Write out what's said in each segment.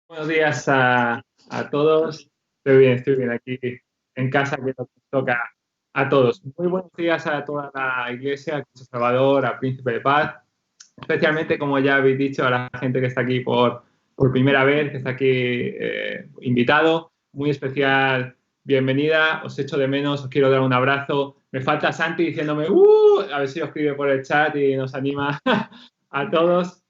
Buenos días a todos. Estoy bien aquí en casa, que nos toca a todos. Muy buenos días a toda la iglesia, a Cristo Salvador, a Príncipe de Paz, especialmente, como ya habéis dicho, a la gente que está aquí por primera vez, que está aquí invitado. Muy especial bienvenida, os echo de menos, os quiero dar un abrazo. Me falta Santi diciéndome, a ver si os escribe por el chat y nos anima a todos.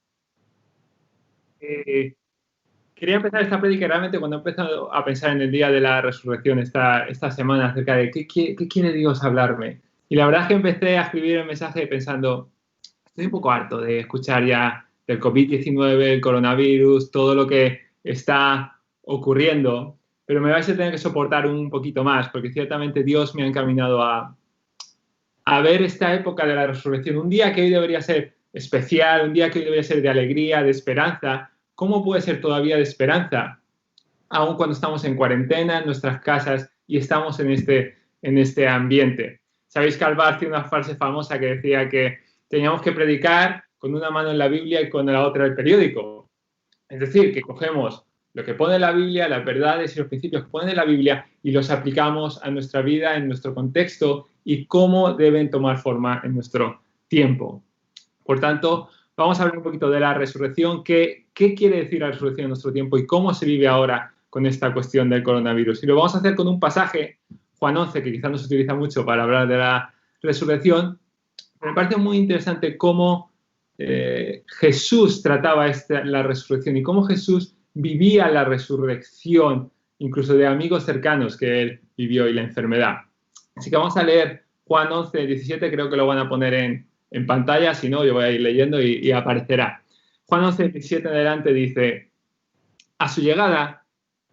Quería empezar esta prédica realmente cuando he empezado a pensar en el día de la resurrección esta semana acerca de qué quiere Dios hablarme. Y la verdad es que empecé a escribir el mensaje pensando, estoy un poco harto de escuchar ya del COVID-19, el coronavirus, todo lo que está ocurriendo, pero me vais a tener que soportar un poquito más, porque ciertamente Dios me ha encaminado a ver esta época de la resurrección, un día que hoy debería ser especial, un día que hoy debería ser de alegría, de esperanza. ¿Cómo puede ser todavía de esperanza, aun cuando estamos en cuarentena, en nuestras casas y estamos en este ambiente? Sabéis que Alvar tiene una frase famosa que decía que teníamos que predicar con una mano en la Biblia y con la otra el periódico. Es decir, que cogemos lo que pone la Biblia, las verdades y los principios que pone la Biblia y los aplicamos a nuestra vida, en nuestro contexto y cómo deben tomar forma en nuestro tiempo. Por tanto, vamos a hablar un poquito de la resurrección, qué quiere decir la resurrección en nuestro tiempo y cómo se vive ahora con esta cuestión del coronavirus. Y lo vamos a hacer con un pasaje, Juan 11, que quizás no se utiliza mucho para hablar de la resurrección. Me parece muy interesante cómo Jesús trataba la resurrección y cómo Jesús vivía la resurrección, incluso de amigos cercanos que él vivió y la enfermedad. Así que vamos a leer Juan 11, 17, creo que lo van a poner en pantalla, si no, yo voy a ir leyendo y aparecerá. Juan 11, 17 en adelante dice, a su llegada,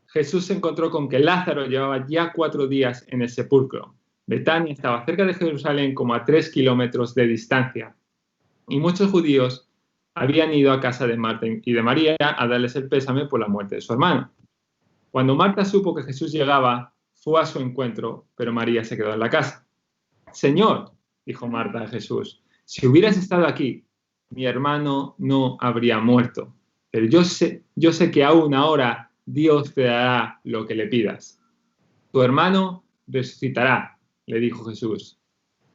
Jesús se encontró con que Lázaro llevaba ya 4 días en el sepulcro. Betania estaba cerca de Jerusalén, como a 3 kilómetros de distancia. Y muchos judíos habían ido a casa de Marta y de María a darles el pésame por la muerte de su hermano. Cuando Marta supo que Jesús llegaba, fue a su encuentro, pero María se quedó en la casa. Señor, dijo Marta a Jesús, si hubieras estado aquí, mi hermano no habría muerto. Pero yo sé que aún ahora Dios te dará lo que le pidas. Tu hermano resucitará, le dijo Jesús.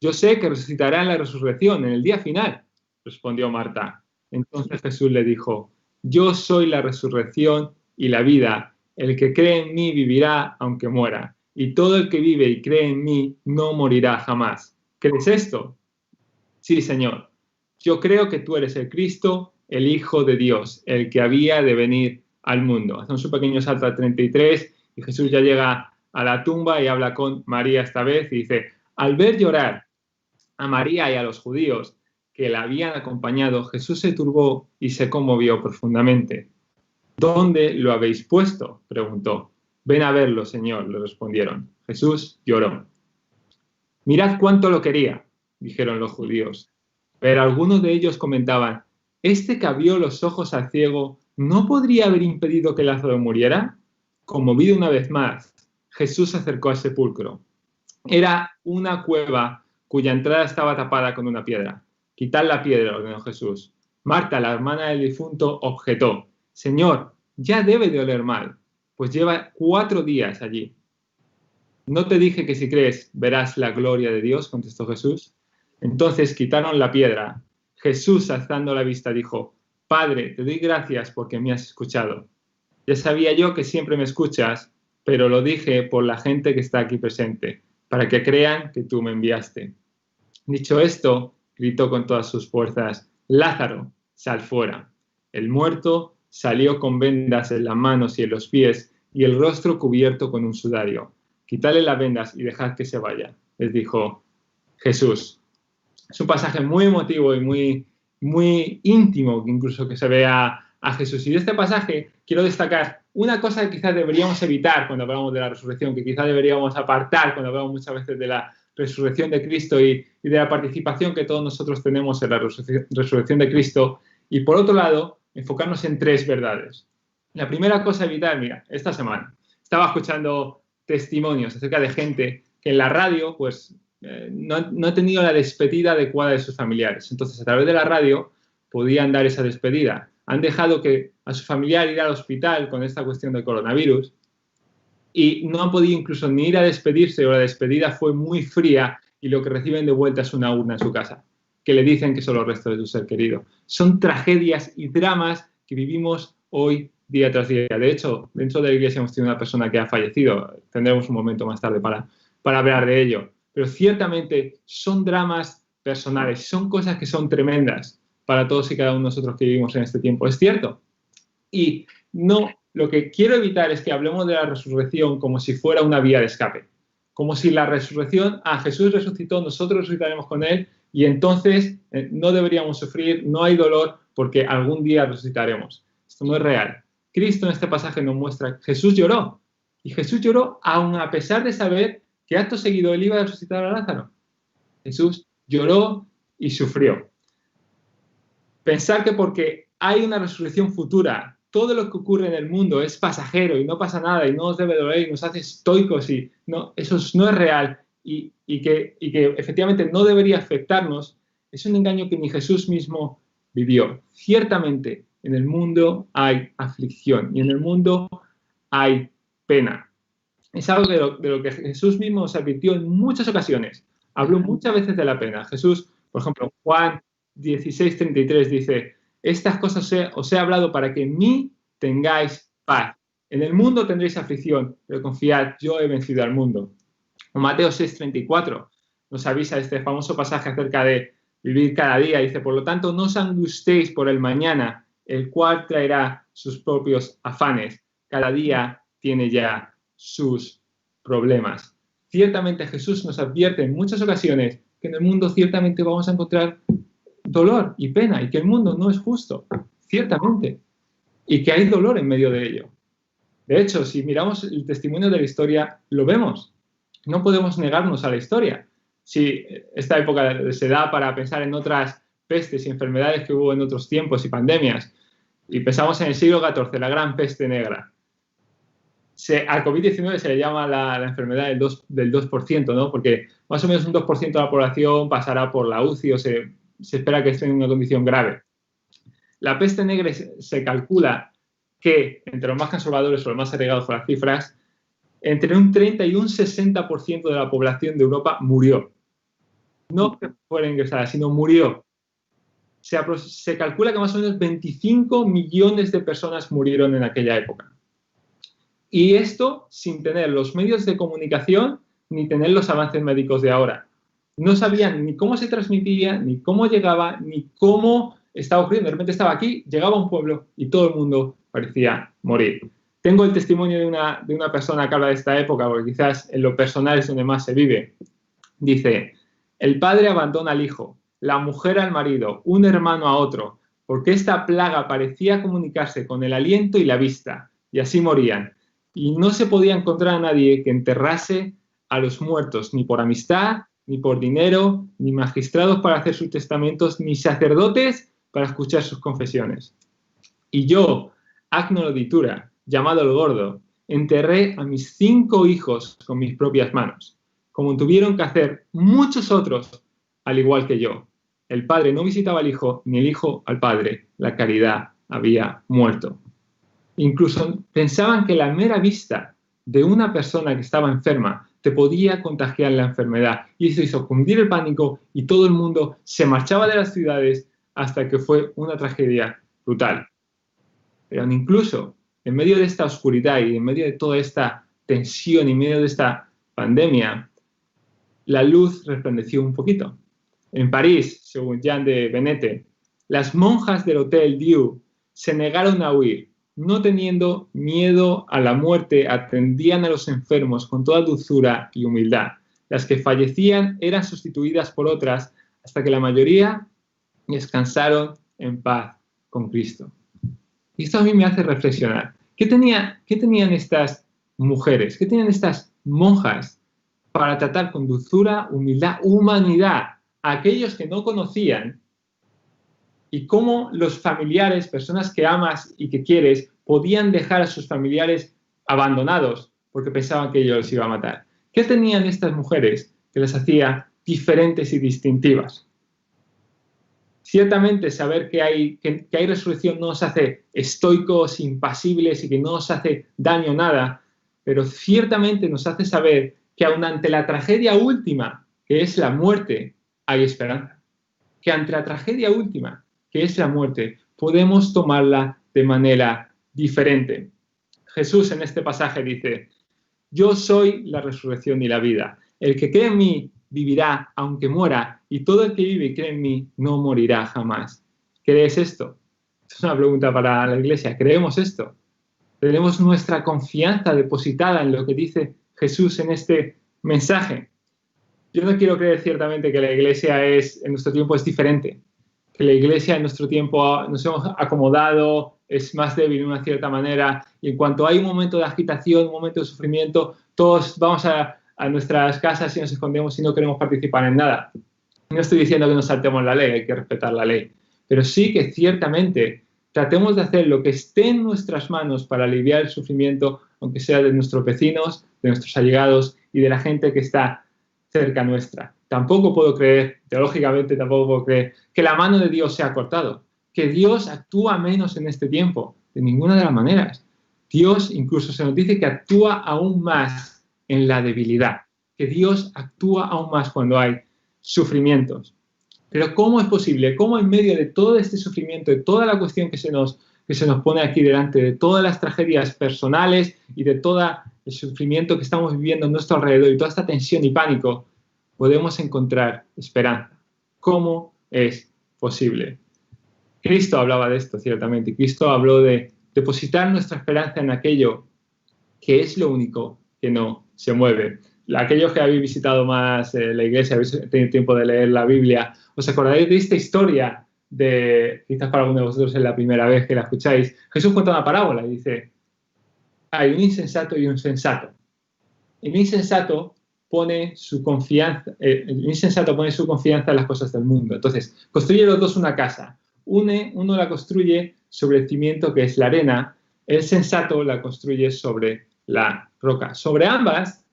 Yo sé que resucitará en la resurrección, en el día final, respondió Marta. Entonces Jesús le dijo, yo soy la resurrección y la vida. El que cree en mí vivirá aunque muera. Y todo el que vive y cree en mí no morirá jamás. ¿Crees esto? Sí, Señor. Yo creo que tú eres el Cristo, el Hijo de Dios, el que había de venir al mundo. Hacemos un pequeño salto al 33 y Jesús ya llega a la tumba y habla con María esta vez y dice, al ver llorar a María y a los judíos que la habían acompañado, Jesús se turbó y se conmovió profundamente. ¿Dónde lo habéis puesto?, preguntó. Ven a verlo, Señor, le respondieron. Jesús lloró. Mirad cuánto lo quería, dijeron los judíos. Pero algunos de ellos comentaban, ¿este que abrió los ojos al ciego no podría haber impedido que Lázaro muriera? Conmovido una vez más, Jesús se acercó al sepulcro. Era una cueva cuya entrada estaba tapada con una piedra. Quitad la piedra, ordenó Jesús. Marta, la hermana del difunto, objetó. Señor, ya debe de oler mal, pues lleva 4 días allí. ¿No te dije que si crees verás la gloria de Dios?, contestó Jesús. Entonces quitaron la piedra. Jesús, alzando la vista, dijo, Padre, te doy gracias porque me has escuchado. Ya sabía yo que siempre me escuchas, pero lo dije por la gente que está aquí presente, para que crean que tú me enviaste. Dicho esto, gritó con todas sus fuerzas, Lázaro, sal fuera. El muerto salió con vendas en las manos y en los pies y el rostro cubierto con un sudario. Quitadle las vendas y dejad que se vaya, les dijo Jesús. Es un pasaje muy emotivo y muy íntimo, incluso que se ve a Jesús. Y de este pasaje quiero destacar una cosa que quizás deberíamos evitar cuando hablamos de la resurrección, que quizás deberíamos apartar cuando hablamos muchas veces de la resurrección de Cristo y de la participación que todos nosotros tenemos en la resurrección de Cristo. Y por otro lado, enfocarnos en 3 verdades. La primera cosa a evitar, mira, esta semana estaba escuchando testimonios acerca de gente que en la radio, pues, no ha tenido la despedida adecuada de sus familiares. Entonces, a través de la radio podían dar esa despedida. han dejado que a su familiar ir al hospital con esta cuestión del coronavirus y no han podido incluso ni ir a despedirse, o la despedida fue muy fría y lo que reciben de vuelta es una urna en su casa, que le dicen que son los restos de su ser querido. Son tragedias y dramas que vivimos hoy día tras día. De hecho, dentro de la iglesia hemos tenido una persona que ha fallecido. Tendremos un momento más tarde para hablar de ello. Pero ciertamente son dramas personales, son cosas que son tremendas para todos y cada uno de nosotros que vivimos en este tiempo. Es cierto. Y no, lo que quiero evitar es que hablemos de la resurrección como si fuera una vía de escape. Como si la resurrección, Jesús resucitó, nosotros resucitaremos con Él y entonces no deberíamos sufrir, no hay dolor porque algún día resucitaremos. Esto no es real. Cristo en este pasaje nos muestra que Jesús lloró. Y Jesús lloró aun a pesar de saber que acto seguido Él iba a resucitar a Lázaro. Jesús lloró y sufrió. Pensar que porque hay una resurrección futura, todo lo que ocurre en el mundo es pasajero y no pasa nada y no nos debe doler y nos hace estoicos y no, eso no es real y que efectivamente no debería afectarnos, es un engaño que ni Jesús mismo vivió. Ciertamente en el mundo hay aflicción y en el mundo hay pena. Es algo de lo que Jesús mismo nos advirtió en muchas ocasiones. Habló muchas veces de la pena. Jesús, por ejemplo, Juan 16:33 dice: estas cosas os he hablado para que en mí tengáis paz. En el mundo tendréis aflicción, pero confiad, yo he vencido al mundo. O Mateo 6:34 nos avisa este famoso pasaje acerca de vivir cada día. Dice: por lo tanto, no os angustéis por el mañana, el cual traerá sus propios afanes. Cada día tiene ya sus problemas. Ciertamente Jesús nos advierte en muchas ocasiones que en el mundo ciertamente vamos a encontrar dolor y pena y que el mundo no es justo, ciertamente, y que hay dolor en medio de ello. De hecho, si miramos el testimonio de la historia, lo vemos. No podemos negarnos a la historia. Si esta época se da para pensar en otras pestes y enfermedades que hubo en otros tiempos y pandemias, y pensamos en el siglo XIV, la gran peste negra. Al COVID-19 se le llama la enfermedad del 2%, ¿no? Porque más o menos un 2% de la población pasará por la UCI o se espera que esté en una condición grave. La peste negra se calcula que, entre los más conservadores o los más agregados por las cifras, entre un 30 y un 60% de la población de Europa murió. No que fuera ingresada, sino murió. Se calcula que más o menos 25 millones de personas murieron en aquella época. Y esto sin tener los medios de comunicación ni tener los avances médicos de ahora. No sabían ni cómo se transmitía, ni cómo llegaba, ni cómo estaba ocurriendo. De repente estaba aquí, llegaba a un pueblo y todo el mundo parecía morir. Tengo el testimonio de una persona que habla de esta época, porque quizás en lo personal es donde más se vive. Dice: el padre abandona al hijo, la mujer al marido, un hermano a otro, porque esta plaga parecía comunicarse con el aliento y la vista, y así morían. Y no se podía encontrar a nadie que enterrase a los muertos, ni por amistad, ni por dinero, ni magistrados para hacer sus testamentos, ni sacerdotes para escuchar sus confesiones. Y yo, Agno Loditura, llamado el Gordo, enterré a mis 5 hijos con mis propias manos, como tuvieron que hacer muchos otros, al igual que yo. El padre no visitaba al hijo, ni el hijo al padre. La caridad había muerto. Incluso pensaban que la mera vista de una persona que estaba enferma te podía contagiar la enfermedad. Y eso hizo cundir el pánico y todo el mundo se marchaba de las ciudades hasta que fue una tragedia brutal. Pero incluso en medio de esta oscuridad y en medio de toda esta tensión y en medio de esta pandemia, la luz resplandeció un poquito. En París, según Jean de Venette, las monjas del Hotel Dieu se negaron a huir. No teniendo miedo a la muerte, atendían a los enfermos con toda dulzura y humildad. Las que fallecían eran sustituidas por otras hasta que la mayoría descansaron en paz con Cristo. Y esto a mí me hace reflexionar. ¿Qué tenían estas mujeres? ¿Qué tenían estas monjas para tratar con dulzura, humildad, humanidad a aquellos que no conocían? Y cómo los familiares, personas que amas y que quieres, podían dejar a sus familiares abandonados porque pensaban que ellos los iba a matar. ¿Qué tenían estas mujeres que les hacía diferentes y distintivas? Ciertamente saber que hay resurrección no nos hace estoicos, impasibles y que no nos hace daño nada, pero ciertamente nos hace saber que aun ante la tragedia última, que es la muerte, hay esperanza. Que ante la tragedia última, que es la muerte, podemos tomarla de manera diferente. Jesús en este pasaje dice: yo soy la resurrección y la vida. El que cree en mí vivirá aunque muera, y todo el que vive y cree en mí no morirá jamás. ¿Crees esto? Es una pregunta para la iglesia. ¿Creemos esto? ¿Tenemos nuestra confianza depositada en lo que dice Jesús en este mensaje? Yo no quiero creer ciertamente que la iglesia en nuestro tiempo es diferente, que la iglesia en nuestro tiempo nos hemos acomodado, es más débil de una cierta manera, y en cuanto hay un momento de agitación, un momento de sufrimiento, todos vamos a nuestras casas y nos escondemos y no queremos participar en nada. No estoy diciendo que nos saltemos la ley, hay que respetar la ley, pero sí que ciertamente tratemos de hacer lo que esté en nuestras manos para aliviar el sufrimiento, aunque sea de nuestros vecinos, de nuestros allegados y de la gente que está cerca nuestra. Tampoco puedo creer, teológicamente tampoco puedo creer, que la mano de Dios se ha cortado, que Dios actúa menos en este tiempo, de ninguna de las maneras. Dios incluso se nos dice que actúa aún más en la debilidad, que Dios actúa aún más cuando hay sufrimientos. Pero ¿cómo es posible? ¿Cómo en medio de todo este sufrimiento, de toda la cuestión que se nos pone aquí delante, de todas las tragedias personales y de todo el sufrimiento que estamos viviendo a nuestro alrededor y toda esta tensión y pánico, podemos encontrar esperanza? ¿Cómo es posible? Cristo hablaba de esto, ciertamente. Cristo habló de depositar nuestra esperanza en aquello que es lo único que no se mueve. Aquellos que habéis visitado más la iglesia, habéis tenido tiempo de leer la Biblia, os acordaréis de esta historia quizás para algunos de vosotros es la primera vez que la escucháis. Jesús cuenta una parábola y dice: hay un insensato y un sensato. El insensato pone su confianza en las cosas del mundo. Entonces, construye los dos una casa. Uno la construye sobre el cimiento que es la arena, el sensato la construye sobre la roca. Sobre ambas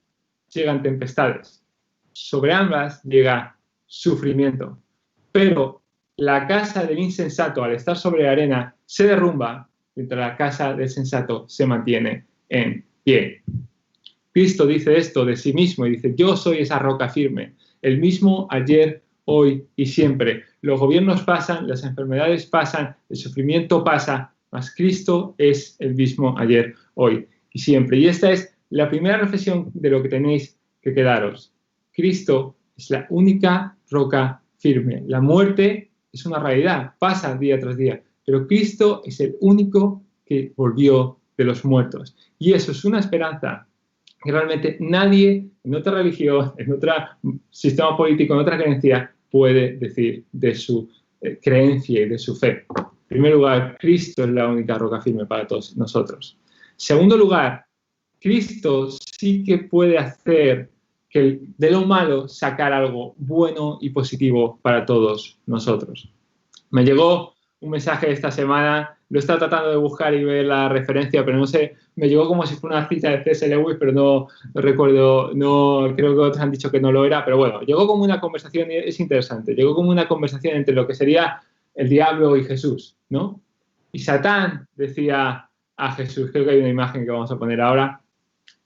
llegan tempestades, sobre ambas llega sufrimiento. Pero la casa del insensato, al estar sobre arena, se derrumba, mientras la casa del sensato se mantiene en pie. Cristo dice esto de sí mismo y dice: yo soy esa roca firme, el mismo ayer, hoy y siempre. Los gobiernos pasan, las enfermedades pasan, el sufrimiento pasa, mas Cristo es el mismo ayer, hoy y siempre. Y esta es la primera reflexión de lo que tenéis que quedaros. Cristo es la única roca firme. La muerte es una realidad, pasa día tras día, pero Cristo es el único que volvió de los muertos. Y eso es una esperanza que realmente nadie en otra religión, en otro sistema político, en otra creencia, puede decir de su creencia y de su fe. En primer lugar, Cristo es la única roca firme para todos nosotros. En segundo lugar, Cristo sí que puede hacer que de lo malo sacar algo bueno y positivo para todos nosotros. Me llegó un mensaje esta semana, lo he estado tratando de buscar y ver la referencia, pero no sé, me llegó como si fuera una cita de C.S. Lewis, pero no recuerdo, creo que otros han dicho que no lo era, pero bueno, llegó como una conversación, es interesante, llegó como una conversación entre lo que sería el diablo y Jesús, ¿no? Y Satán decía a Jesús, creo que hay una imagen que vamos a poner ahora,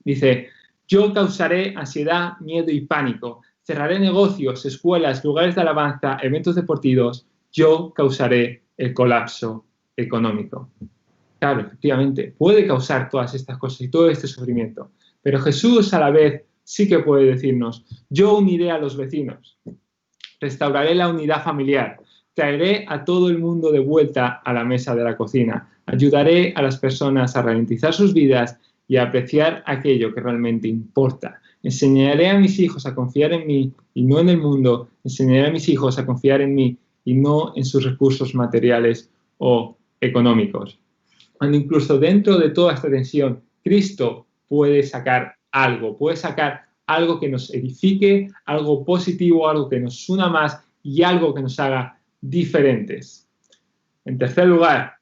dice: yo causaré ansiedad, miedo y pánico, cerraré negocios, escuelas, lugares de alabanza, eventos deportivos, yo causaré el colapso económico. Claro, efectivamente, puede causar todas estas cosas y todo este sufrimiento, pero Jesús a la vez sí que puede decirnos: yo uniré a los vecinos, restauraré la unidad familiar, traeré a todo el mundo de vuelta a la mesa de la cocina, ayudaré a las personas a ralentizar sus vidas y a apreciar aquello que realmente importa. Enseñaré a mis hijos a confiar en mí y no en el mundo. Enseñaré a mis hijos a confiar en mí y no en sus recursos materiales o económicos. Cuando incluso dentro de toda esta tensión, Cristo puede sacar algo que nos edifique, algo positivo, algo que nos una más y algo que nos haga diferentes. En tercer lugar,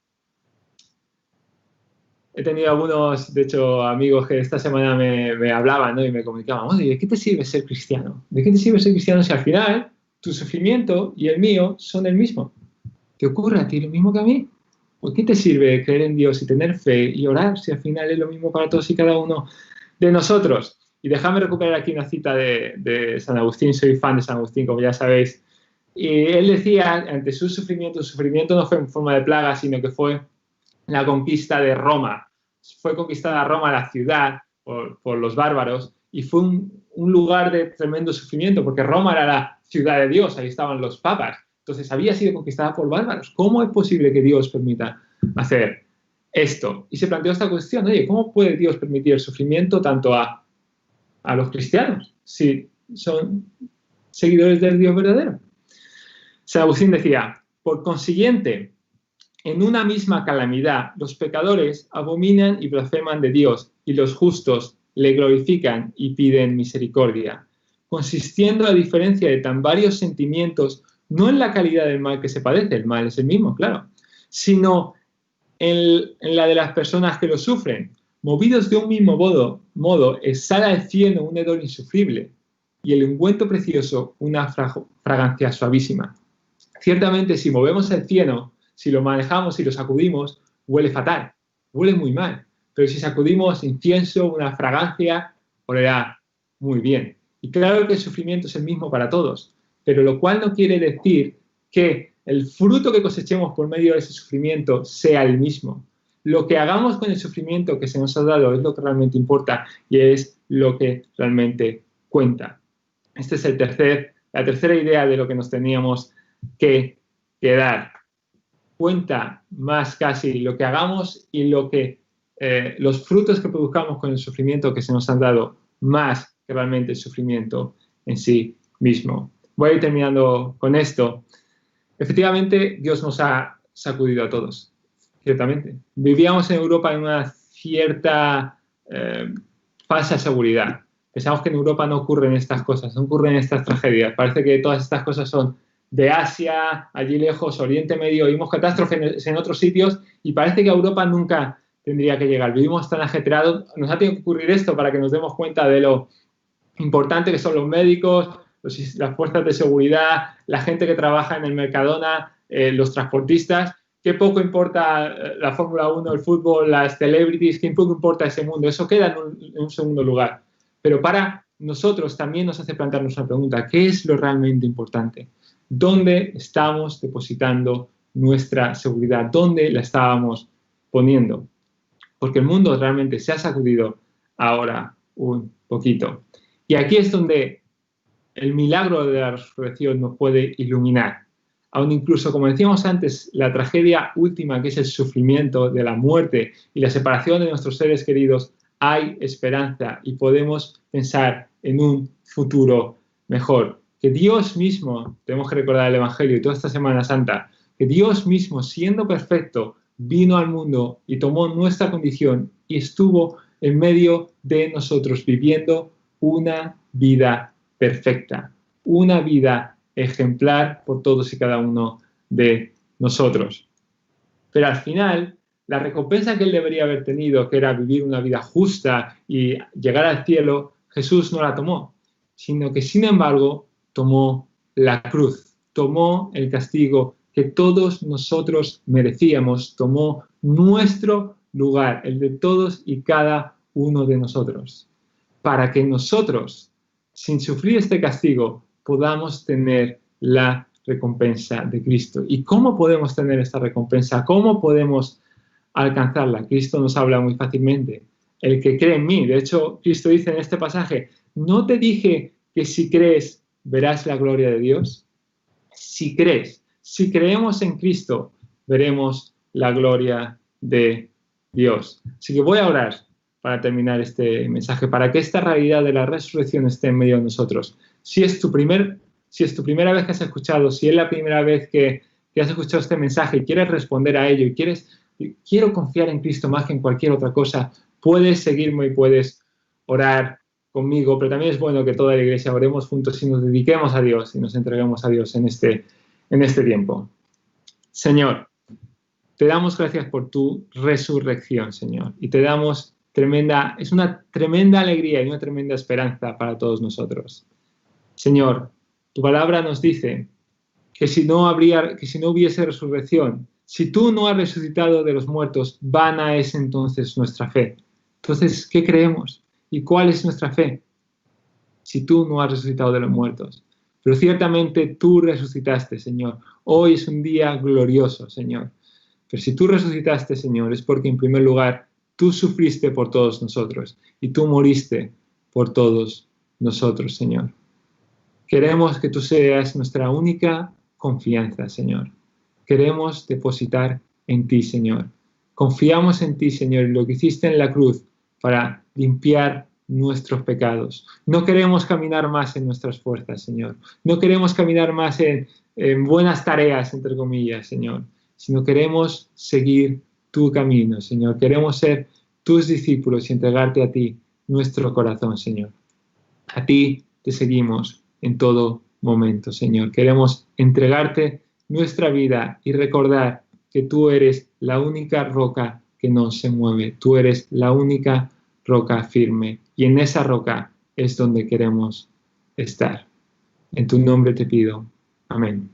he tenido algunos, de hecho, amigos que esta semana me hablaban, ¿no? Y me comunicaban: oye, ¿de qué te sirve ser cristiano? ¿De qué te sirve ser cristiano si al final tu sufrimiento y el mío son el mismo? ¿Te ocurre a ti lo mismo que a mí? ¿Por qué te sirve creer en Dios y tener fe y orar si al final es lo mismo para todos y cada uno de nosotros? Y déjame recuperar aquí una cita de San Agustín. Soy fan de San Agustín, como ya sabéis. Y él decía, ante su sufrimiento no fue en forma de plaga, sino que fue la conquista de Roma. Fue conquistada Roma, la ciudad, por los bárbaros, y fue un lugar de tremendo sufrimiento, porque Roma era la ciudad de Dios, ahí estaban los papas. Entonces había sido conquistada por bárbaros. ¿Cómo es posible que Dios permita hacer esto? Y se planteó esta cuestión, oye, ¿cómo puede Dios permitir el sufrimiento tanto a los cristianos si son seguidores del Dios verdadero? San Agustín decía, por consiguiente, en una misma calamidad, los pecadores abominan y blasfeman de Dios, y los justos le glorifican y piden misericordia, consistiendo la diferencia de tan varios sentimientos no en la calidad del mal que se padece, el mal es el mismo, claro, sino en la de las personas que lo sufren. Movidos de un mismo modo, exhala el cieno un hedor insufrible, y el ungüento precioso una fragancia suavísima. Ciertamente, si movemos el cieno, si lo manejamos y lo sacudimos, huele fatal, huele muy mal. Pero si sacudimos incienso, una fragancia, olerá muy bien. Y claro que el sufrimiento es el mismo para todos, pero lo cual no quiere decir que el fruto que cosechemos por medio de ese sufrimiento sea el mismo. Lo que hagamos con el sufrimiento que se nos ha dado es lo que realmente importa y es lo que realmente cuenta. Esta es la tercera idea de lo que nos teníamos que quedar. Cuenta más casi lo que hagamos y los frutos que produzcamos con el sufrimiento que se nos han dado, más que realmente el sufrimiento en sí mismo. Voy a ir terminando con esto. Efectivamente, Dios nos ha sacudido a todos, ciertamente. Vivíamos en Europa en una cierta falsa seguridad. Pensamos que en Europa no ocurren estas cosas, no ocurren estas tragedias. Parece que todas estas cosas son de Asia, allí lejos, Oriente Medio. Vimos catástrofes en otros sitios y parece que a Europa nunca tendría que llegar. Vivimos tan ajetreados. Nos ha tenido que ocurrir esto para que nos demos cuenta de lo importante que son los médicos, las fuerzas de seguridad, la gente que trabaja en el Mercadona, los transportistas. Qué poco importa la Fórmula 1, el fútbol, las celebrities, qué poco importa ese mundo. Eso queda en un segundo lugar. Pero para nosotros también nos hace plantearnos una pregunta. ¿Qué es lo realmente importante? ¿Dónde estamos depositando nuestra seguridad? ¿Dónde la estábamos poniendo? Porque el mundo realmente se ha sacudido ahora un poquito. Y aquí es donde el milagro de la resurrección nos puede iluminar. Aún incluso, como decíamos antes, la tragedia última, que es el sufrimiento de la muerte y la separación de nuestros seres queridos, hay esperanza y podemos pensar en un futuro mejor. Que Dios mismo, tenemos que recordar el Evangelio y toda esta Semana Santa, que Dios mismo, siendo perfecto, vino al mundo y tomó nuestra condición y estuvo en medio de nosotros viviendo una vida perfecta, una vida ejemplar por todos y cada uno de nosotros. Pero al final, la recompensa que él debería haber tenido, que era vivir una vida justa y llegar al cielo, Jesús no la tomó, sino que, sin embargo, tomó la cruz, tomó el castigo que todos nosotros merecíamos, tomó nuestro lugar, el de todos y cada uno de nosotros, para que nosotros, sin sufrir este castigo, podamos tener la recompensa de Cristo. ¿Y cómo podemos tener esta recompensa? ¿Cómo podemos alcanzarla? Cristo nos habla muy fácilmente. El que cree en mí. De hecho, Cristo dice en este pasaje, ¿no te dije que si crees verás la gloria de Dios? Si crees, si creemos en Cristo, veremos la gloria de Dios. Así que voy a orar para terminar este mensaje, para que esta realidad de la resurrección esté en medio de nosotros. Si es tu primera vez que has escuchado, si es la primera vez que has escuchado este mensaje y quieres responder a ello y quiero confiar en Cristo más que en cualquier otra cosa, puedes seguirme y puedes orar conmigo, pero también es bueno que toda la iglesia oremos juntos y nos dediquemos a Dios y nos entreguemos a Dios en este tiempo. Señor, te damos gracias por tu resurrección, Señor, y te damos es una tremenda alegría y una tremenda esperanza para todos nosotros. Señor, tu palabra nos dice que si no hubiese resurrección, si tú no has resucitado de los muertos, vana es entonces nuestra fe. Entonces, ¿qué creemos? ¿Y cuál es nuestra fe? Si tú no has resucitado de los muertos. Pero ciertamente tú resucitaste, Señor. Hoy es un día glorioso, Señor. Pero si tú resucitaste, Señor, es porque en primer lugar tú sufriste por todos nosotros y tú moriste por todos nosotros, Señor. Queremos que tú seas nuestra única confianza, Señor. Queremos depositar en ti, Señor. Confiamos en ti, Señor, y lo que hiciste en la cruz para limpiar nuestros pecados. No queremos caminar más en nuestras fuerzas, Señor. No queremos caminar más en buenas tareas, entre comillas, Señor, sino queremos seguir tu camino, Señor. Queremos ser tus discípulos y entregarte a ti nuestro corazón, Señor. A ti te seguimos en todo momento, Señor. Queremos entregarte nuestra vida y recordar que tú eres la única roca que no se mueve. Tú eres la única roca firme. Y en esa roca es donde queremos estar. En tu nombre te pido. Amén.